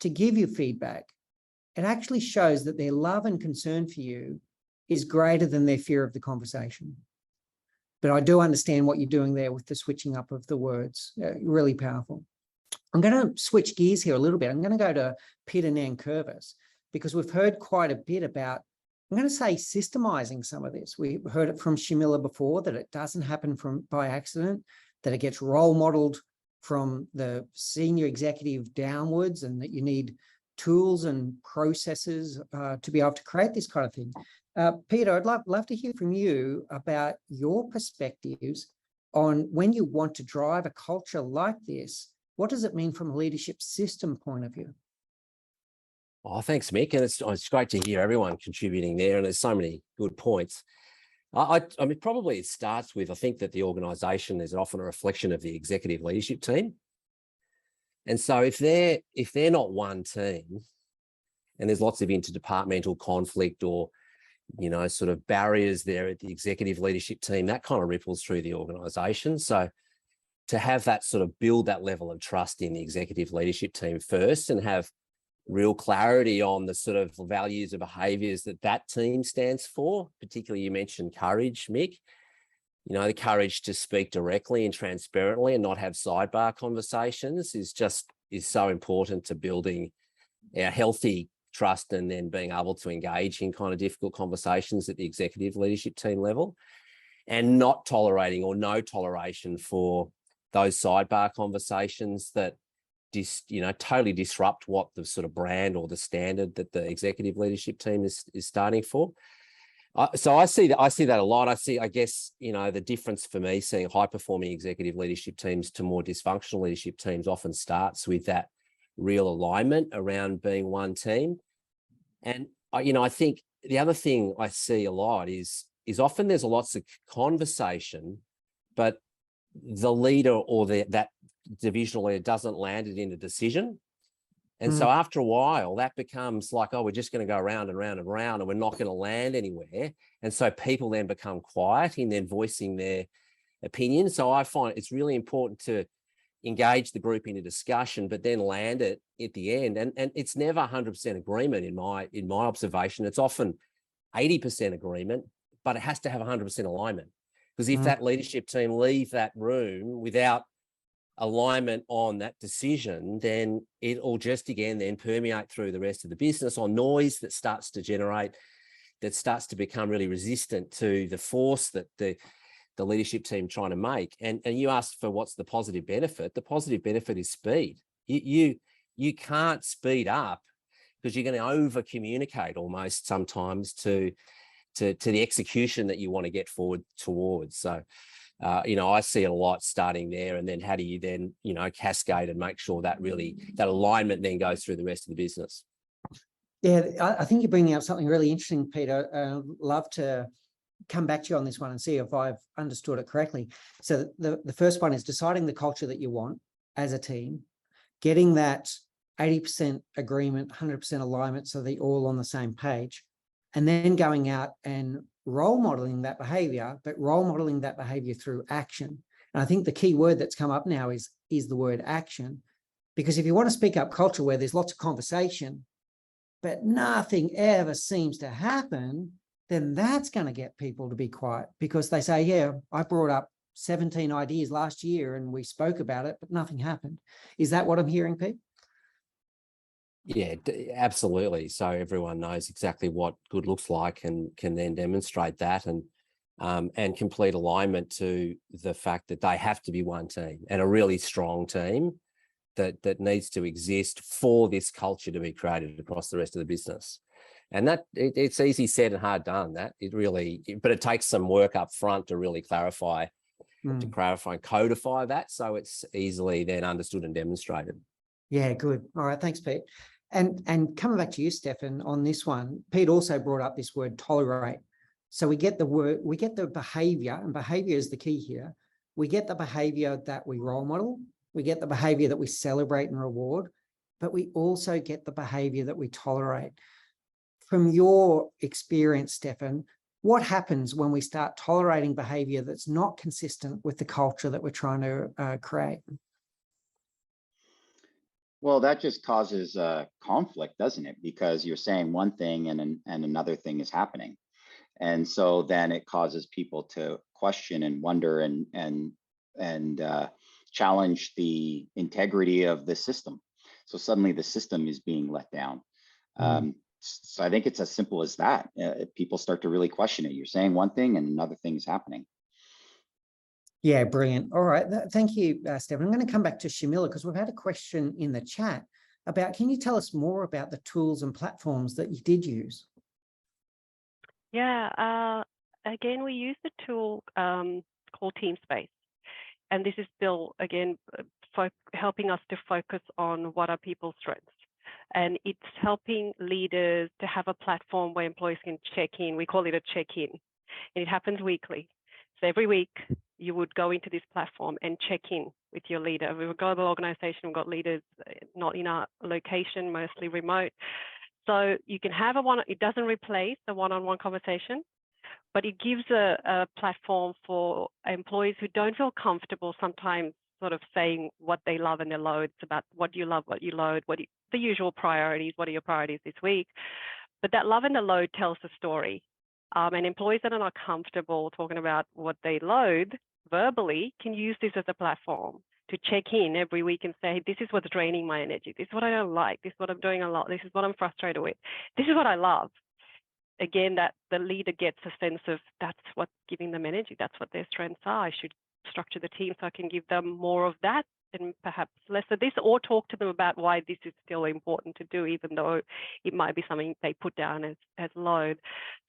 to give you feedback, it actually shows that their love and concern for you is greater than their fear of the conversation. But I do understand what you're doing there with the switching up of the words. Really powerful. I'm going to switch gears here a little bit. I'm going to go to Peter Nankervis because we've heard quite a bit about, I'm going to say, systemizing some of this. We heard it from Shamila before, that it doesn't happen by accident, that it gets role modeled from the senior executive downwards, and that you need tools and processes to be able to create this kind of thing. Peter, I'd love to hear from you about your perspectives on when you want to drive a culture like this. What does it mean from a leadership system point of view? Oh, thanks, Mick. And it's great to hear everyone contributing there. And there's so many good points. I mean, probably it starts with, I think that the organisation is often a reflection of the executive leadership team. And so if they're not one team, and there's lots of interdepartmental conflict or, sort of barriers there at the executive leadership team, that kind of ripples through the organisation. So to have that sort of build that level of trust in the executive leadership team first, and have real clarity on the sort of values and behaviours that team stands for. Particularly, you mentioned courage, Mick. The courage to speak directly and transparently and not have sidebar conversations is so important to building our healthy trust, and then being able to engage in kind of difficult conversations at the executive leadership team level, and not tolerating or no toleration for those sidebar conversations that totally disrupt what the sort of brand or the standard that the executive leadership team is starting for. So I see that a lot. I guess, the difference for me seeing high performing executive leadership teams to more dysfunctional leadership teams often starts with that real alignment around being one team. And I think the other thing I see a lot is often there's lots of conversation, but the leader or that divisional leader doesn't land it in a decision. And so after a while, that becomes like, oh, we're just going to go around and round and round and we're not going to land anywhere. And so people then become quiet in then voicing their opinion. So I find it's really important to engage the group in a discussion, but then land it at the end. And it's never 100% agreement in my observation. It's often 80% agreement, but it has to have 100% alignment. Because if that leadership team leave that room without alignment on that decision, then it'll just again then permeate through the rest of the business on noise that starts to generate, that starts to become really resistant to the force that the leadership team trying to make. And you asked for what's the positive benefit. The positive benefit is speed. You can't speed up because you're going to over communicate almost sometimes to the execution that you want to get forward towards. So I see it a lot starting there, and then how do you then, cascade and make sure that that alignment then goes through the rest of the business. Yeah, I think you're bringing up something really interesting, Peter. Love to come back to you on this one and see if I've understood it correctly. So the first one is deciding the culture that you want as a team, getting that 80% agreement, 100% alignment so they're all on the same page, and then going out and role modeling that behavior, but role modeling that behavior through action. And I think the key word that's come up now is the word action, because if you want to speak up culture where there's lots of conversation, but nothing ever seems to happen, then that's going to get people to be quiet, because they say, yeah, I brought up 17 ideas last year and we spoke about it, but nothing happened. Is that what I'm hearing, Pete? Yeah, absolutely. So everyone knows exactly what good looks like and can then demonstrate that, and complete alignment to the fact that they have to be one team and a really strong team that needs to exist for this culture to be created across the rest of the business. And that it's easy said and hard done. But it takes some work up front to really clarify and codify that, so it's easily then understood and demonstrated. Yeah, good. All right, thanks, Pete. And coming back to you, Stefan, on this one, Pete also brought up this word tolerate. So we get the behavior, and behavior is the key here. We get the behavior that we role model, we get the behavior that we celebrate and reward, but we also get the behavior that we tolerate. From your experience, Stefan, what happens when we start tolerating behavior that's not consistent with the culture that we're trying to create? Well, that just causes conflict, doesn't it? Because you're saying one thing and another thing is happening. And so then it causes people to question and wonder and challenge the integrity of the system. So suddenly the system is being let down. So I think it's as simple as that. People start to really question it. You're saying one thing and another thing is happening. Yeah, brilliant. All right. Thank you, Stephen. I'm going to come back to Shamila because we've had a question in the chat about, can you tell us more about the tools and platforms that you did use? Yeah, again, we use the tool called TeamSpace. And this is still, again, helping us to focus on what are people's strengths. And it's helping leaders to have a platform where employees can check in. We call it a check-in. And it happens weekly. So every week, you would go into this platform and check in with your leader. We're a global organization. We've got leaders not in our location, mostly remote. So you can have it doesn't replace the one-on-one conversation, but it gives a platform for employees who don't feel comfortable sometimes sort of saying what they love and their loads about what you love, what you load, the usual priorities, what are your priorities this week. But that love and the load tells the story. And employees that are not comfortable talking about what they load verbally can use this as a platform to check in every week and say, this is what's draining my energy. This is what I don't like. This is what I'm doing a lot. This is what I'm frustrated with. This is what I love. Again, that the leader gets a sense of that's what's giving them energy. That's what their strengths are. I should structure the team so I can give them more of that and perhaps less of this, or talk to them about why this is still important to do, even though it might be something they put down as load.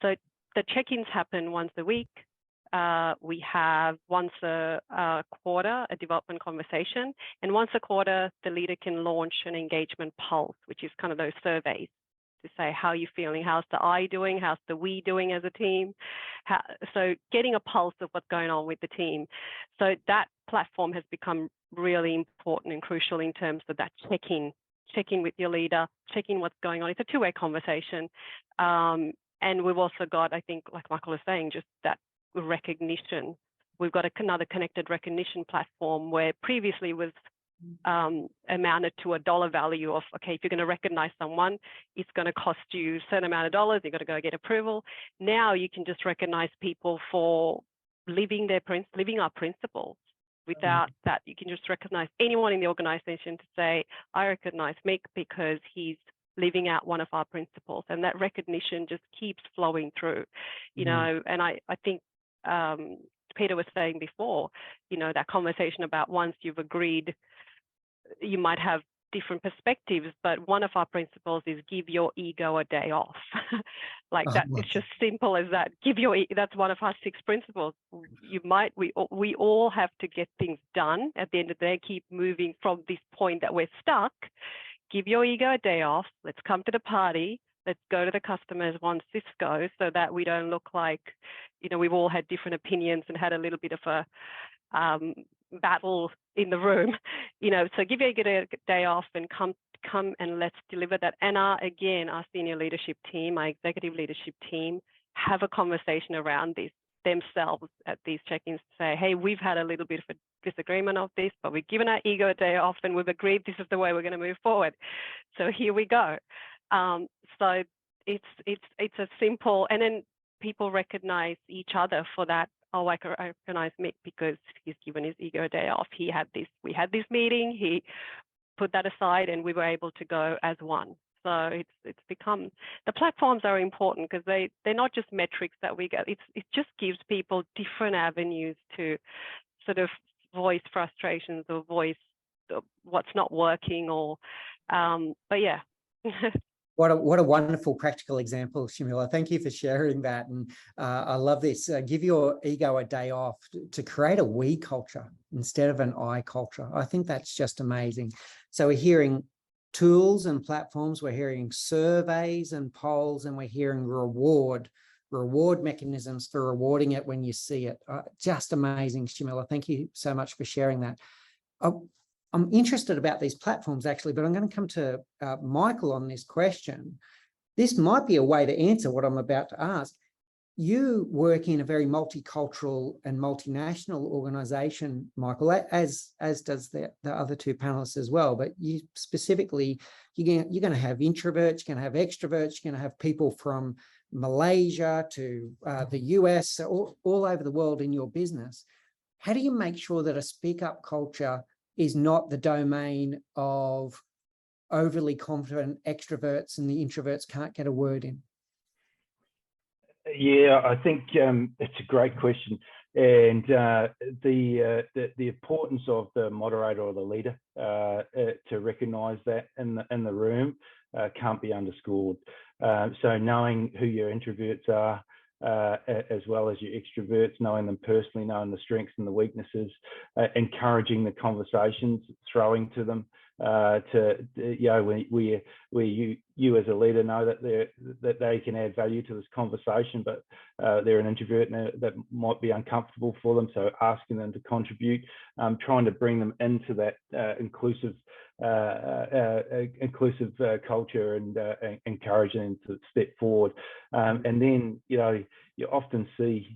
So the check-ins happen once a week. We have once a quarter a development conversation, and once a quarter the leader can launch an engagement pulse, which is kind of those surveys to say, how are you feeling? How's the I doing? How's the we doing as a team? So getting a pulse of what's going on with the team. So that platform has become really important and crucial in terms of that check-in with your leader, checking what's going on. It's a two-way conversation. And we've also got, I think, like Michael was saying, just that recognition. We've got another connected recognition platform where previously was amounted to a dollar value of, okay, if you're going to recognize someone, it's going to cost you a certain amount of dollars. You've got to go get approval. Now you can just recognize people for living our principles. Without that, you can just recognize anyone in the organization to say, I recognize Mick because he's living out one of our principles, and that recognition just keeps flowing through, you know. And I think Peter was saying before, you know, that conversation about once you've agreed, you might have different perspectives, but one of our principles is give your ego a day off. Like that, it's just simple as that. That's one of our 6 principles. We all have to get things done at the end of the day, keep moving from this point that we're stuck. Give your ego a day off. Let's come to the party. Let's go to the customers once this goes, so that we don't look like, you know, we've all had different opinions and had a little bit of a battle in the room, you know. So give your ego a day off and come and let's deliver that. And our senior leadership team, our executive leadership team, have a conversation around this themselves at these check-ins to say, hey, we've had a little bit of a disagreement of this, but we've given our ego a day off and we've agreed this is the way we're going to move forward. So here we go. So it's a simple, and then people recognize each other for that. Oh, I recognize Mick because he's given his ego a day off. We had this meeting, he put that aside, and we were able to go as one. So it's become, the platforms are important because they're not just metrics that we get. It just gives people different avenues to sort of voice frustrations or voice what's not working, or but yeah. What a wonderful practical example, Shamila. Thank you for sharing that. And I love this. Give your ego a day off to create a we culture instead of an I culture. I think that's just amazing. So we're hearing tools and platforms, we're hearing surveys and polls, and we're hearing reward mechanisms for rewarding it when you see it. Just amazing, Shamila. Thank you so much for sharing that. I'm interested about these platforms, actually, but I'm going to come to Michael on this question. This might be a way to answer what I'm about to ask. You work in a very multicultural and multinational organization, Michael, as does the other 2 panelists as well. But you specifically, you're going to have introverts, you're going to have extroverts, you're going to have people from Malaysia to the US, all over the world in your business. How do you make sure that a speak-up culture is not the domain of overly confident extroverts and the introverts can't get a word in? Yeah, I think it's a great question, and the importance of the moderator or the leader to recognise that in the room can't be underscored. So knowing who your introverts are, as well as your extroverts, knowing them personally, knowing the strengths and the weaknesses, encouraging the conversations, throwing to them, where you as a leader know that they can add value to this conversation, but they're an introvert and that might be uncomfortable for them. So asking them to contribute, trying to bring them into that inclusive culture and encouraging them to step forward. And then, you often see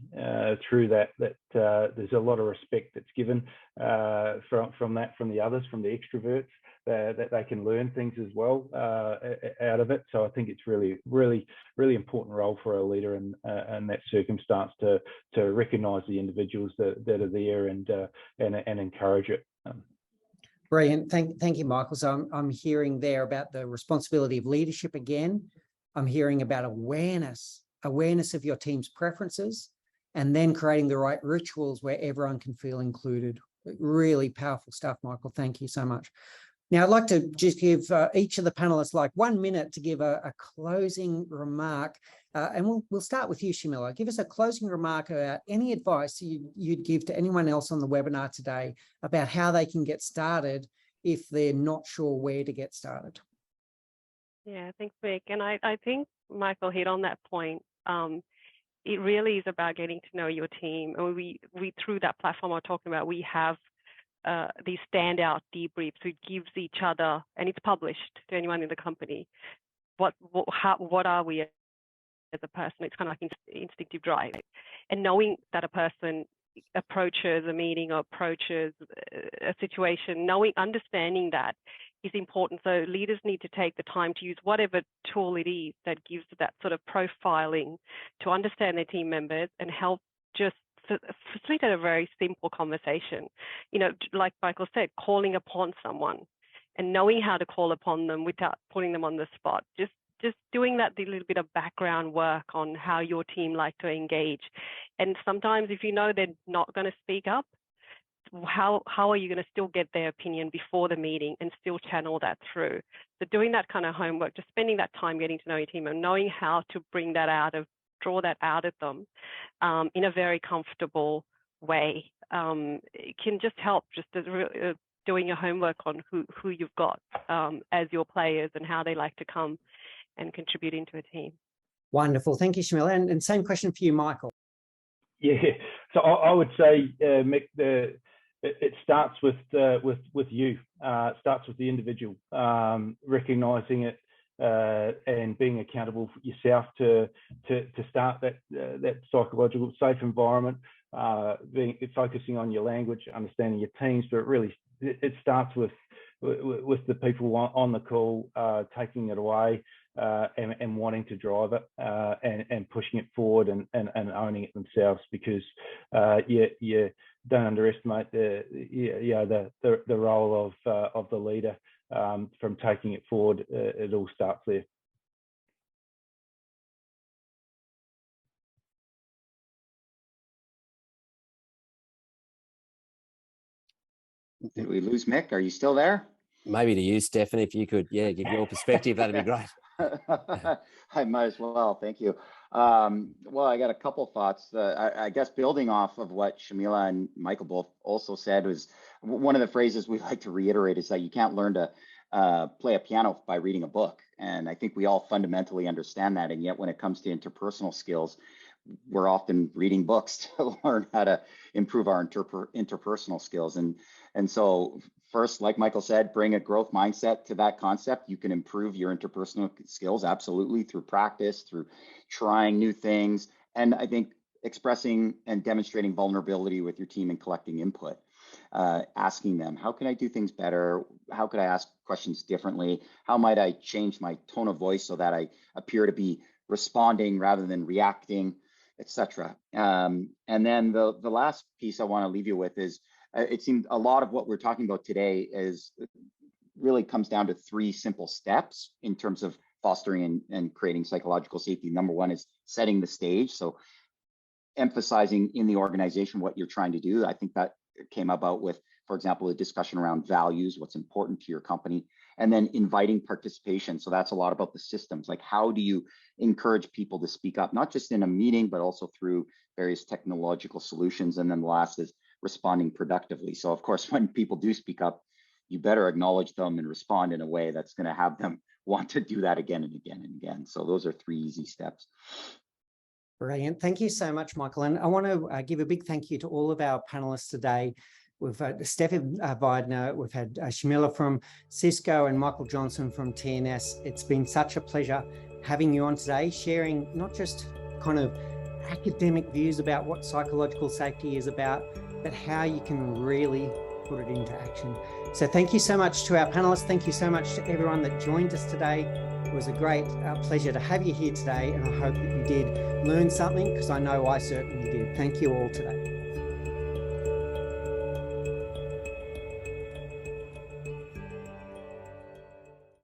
through that there's a lot of respect that's given from the others, from the extroverts, that they can learn things as well out of it. So I think it's really, really, really important role for a leader in that circumstance to recognise the individuals that are there and encourage it. Brilliant. Thank you, Michael. So I'm hearing there about the responsibility of leadership again. I'm hearing about awareness of your team's preferences, and then creating the right rituals where everyone can feel included. Really powerful stuff, Michael. Thank you so much. Now, I'd like to just give each of the panelists like 1 minute to give a closing remark. And we'll start with you, Shamila. Give us a closing remark about any advice you'd give to anyone else on the webinar today about how they can get started if they're not sure where to get started. Yeah, thanks, Mick. And I think Michael hit on that point. It really is about getting to know your team. And we through that platform I'm talking about, we have these standout debriefs. It gives each other, and it's published to anyone in the company, what are we as a person. It's kind of like instinctive drive. And knowing that a person approaches a meeting or approaches a situation, understanding that is important. So leaders need to take the time to use whatever tool it is that gives that sort of profiling to understand their team members and help just facilitate a very simple conversation. You know, like Michael said, calling upon someone and knowing how to call upon them without putting them on the spot. Just doing that little bit of background work on how your team like to engage. And sometimes if you know they're not going to speak up, how are you going to still get their opinion before the meeting and still channel that through? So doing that kind of homework, just spending that time getting to know your team and knowing how to bring that out of, draw that out of them in a very comfortable way, it can just help just doing your homework on who you've got as your players and how they like to come and contribute into a team. Wonderful. Thank you, Shamila. And same question for you, Michael. Yeah, so I would say, Mick, it starts with you. It starts with the individual, recognising it and being accountable for yourself to start that psychological safe environment. Focusing on your language, understanding your teams, but really it starts with the people on the call taking it away and wanting to drive it and pushing it forward and owning it themselves, because you don't underestimate the role of the leader from taking it forward. It all starts there. Did we lose Mick? Are you still there? Maybe to you, Stefan, if you could, give your perspective, that'd be great. I might as well. Thank you. Well, I got a couple thoughts. I guess building off of what Shamila and Michael both also said, was one of the phrases we like to reiterate is that you can't learn to play a piano by reading a book. And I think we all fundamentally understand that. And yet when it comes to interpersonal skills, we're often reading books to learn how to improve our interpersonal skills. And so first, like Michael said, bring a growth mindset to that concept. You can improve your interpersonal skills absolutely through practice, through trying new things. And I think expressing and demonstrating vulnerability with your team and collecting input, asking them, how can I do things better? How could I ask questions differently? How might I change my tone of voice so that I appear to be responding rather than reacting, etc. And then the last piece I want to leave you with is, it seems a lot of what we're talking about today really comes down to 3 simple steps in terms of fostering and creating psychological safety. Number 1 is setting the stage. So emphasizing in the organization what you're trying to do. I think that came about with, for example, a discussion around values, what's important to your company, and then inviting participation. So that's a lot about the systems. Like, how do you encourage people to speak up, not just in a meeting, but also through various technological solutions? And then the last is responding productively. So of course, when people do speak up, you better acknowledge them and respond in a way that's going to have them want to do that again and again and again. So those are 3 easy steps. Brilliant. Thank you so much, Michael. And I want to give a big thank you to all of our panelists today. We've had Stefan Weidner, we've had Shamila from Cisco and Michael Johnson from TNS. It's been such a pleasure having you on today, sharing not just kind of academic views about what psychological safety is about, but how you can really put it into action. So thank you so much to our panelists. Thank you so much to everyone that joined us today. It was a great pleasure to have you here today, and I hope that you did learn something, because I know I certainly did. Thank you all today.